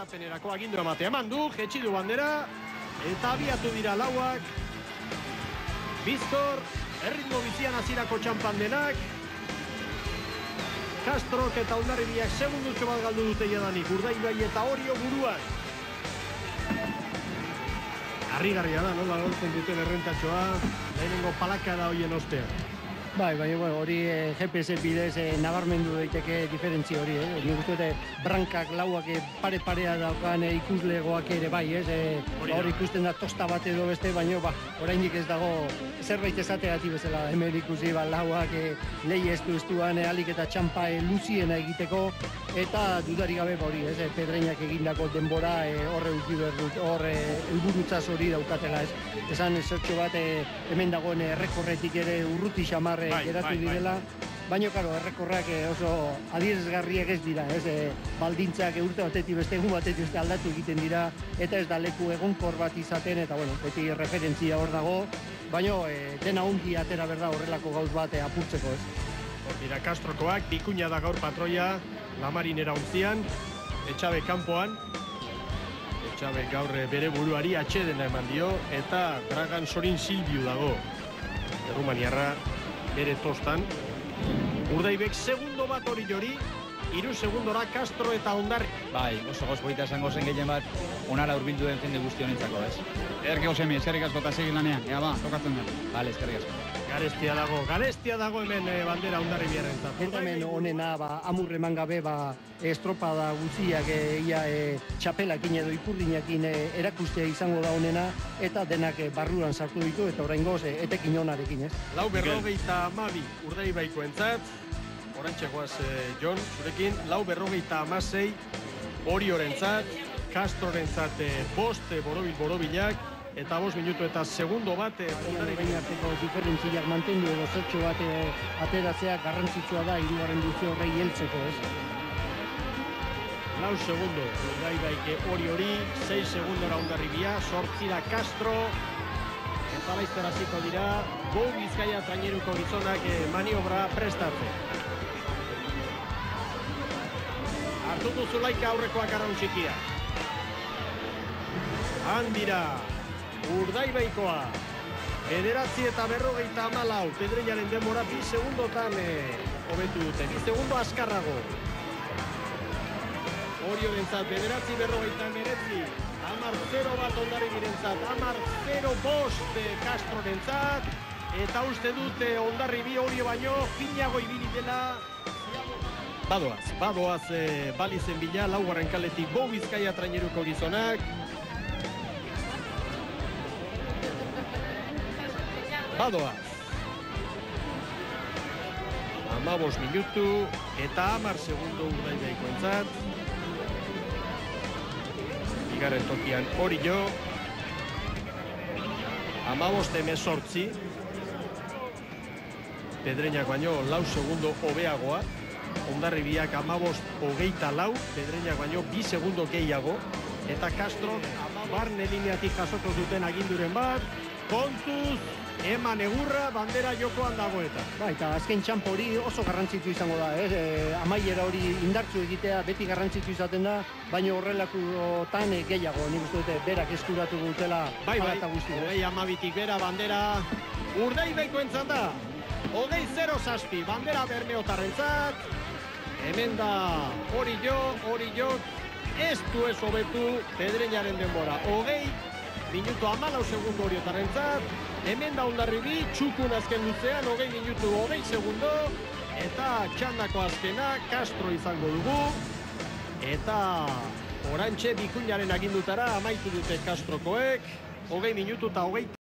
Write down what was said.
Astapenerako agindu ematea eman du, jetxi du bandera, eta abiatu dira lauak. Bizkor, erritmo bizian hasierako txampan denak. Castrok eta Hondarribiak segundutxo bat galdu dute jadanik, Urdaibai eta Orio buruan. Harrigarria da, nola lortzen duten errentatxoa, lehenengo palakada hoien ostean. Bai, baina hori GPS bidez nabarmendu daiteke diferentzi hori, Nik uste dute brankak lauak pare-parea daukan ikuslegoak ere bai, hor ikusten da tosta bat edo beste, baina oraindik ez dago zerbait esateagatik bezala hemen ikusi lauak lehi estu-estuan alik eta txampa luziena egiteko, eta dudarik gabe hori, Pedreinak egindako denbora horre helburutzaz hori daukatela, Esan zertxo bat hemen dagoen errekorretik ere urruti xamar geratu direla, baina, errekorrak oso adierazgarriak ez dira, baldintzak urte batetik beste, egun batetik beste aldatu egiten dira, eta ez da leku egonkor bat izaten, eta beti referentzia hor dago, baina dena ongi atera berda horrelako gauz bat apurtzeko, Hor dira Castrokoak, Bikuña da gaur patroia, Lamarinera ontzian, Etxabe kanpoan, Etxabe gaur bere buruari atxedena eman dio, eta Dragan Sorin Silbiu dago, Errumaniarra bere tostan. Urdaibek segundo bat hori jori, 3 segundora Castro eta Hondarri. Bai, oso gozpoita esango zen gehien bat, onara urbildu den jende guzti honintzako, Ederki gozemi, eskerrik asko eta segin lanean, ba, tokatzen da. Bale, eskerrik asko. Garestia dago hemen bandera Hondarribiarentzat. Eta hemen honena amurre eman gabe estropada guztiak txapelakin edo ipurdinakin erakustea izango da honena, eta denak barruan sartu ditu, eta oraingoz etekin onarekin, 4:52 Urdaibaikoentzat, orantxegoaz Jon, zurekin, 4:56 Oriorentzat, Castrorentzat 5 borobilak, eta 5 minutu eta segundo bat Hondarribien arteko diferentziak mantendu edo zertxo bat ateratzea garrantzitsua da hirugarren duzio horrei heltzeko, 4 segundo Urdaibaik hori, 6 segundora Hondarribia, 8 Castro, eta laizter hasiko dira, Go Bizkaia traineruko gizonak maniobra prestatzen. Hartutu Zulaika aurrekoak arraun txikia. Handira, Urdaibaikoa, 9:54, Pedreiaren denbora 2 segundotan hobetu dute, 2 segundo askarrago. Oriorentzat 9:59, 10:0 bat Hondarribirentzat, 10:05 Castrorentzat, eta uste dute Hondarribi Orio baino finago ibili dela. Badoaz balizen bila, laugarren kaletik Go Bizkaia traineruko gizonak. Badoaz. 15 minutu eta 10 segundo Urdaibaikoentzat. Bigarren tokian Orio. 15:18. Pedreinak baino 4 segundo hobeagoa. Hondarribiak 15:24, Pedreinak baino 2 segundo gehiago. Eta Castro barne lineatik jasoko duten aginduren bat. Kontuz, eman egurra, bandera jokoan dagoeta. Eta azken txampo hori oso garrantzitu izango da, amaiera hori indartzu egitea beti garrantzitu izaten da, baina horrelakotan gehiago, nik uste dute berak eskuratu dutela alata guzti. 20:12 bera bandera Urdaibaikoentzat da, 20:07 bandera Bermeotarrentzat, hemen da Orio, ez du ez hobetu Pedreiaren denbora, 20 minutu 14 segundo Oriotarrentzat, hemen da Hondarribi, txukun azken luzean, 20 minutu 20 segundo, eta txandako azkena Castro izango dugu, eta orantxe Bikuñaren agindutara amaitu dute Castrokoek, 20 minutu eta 20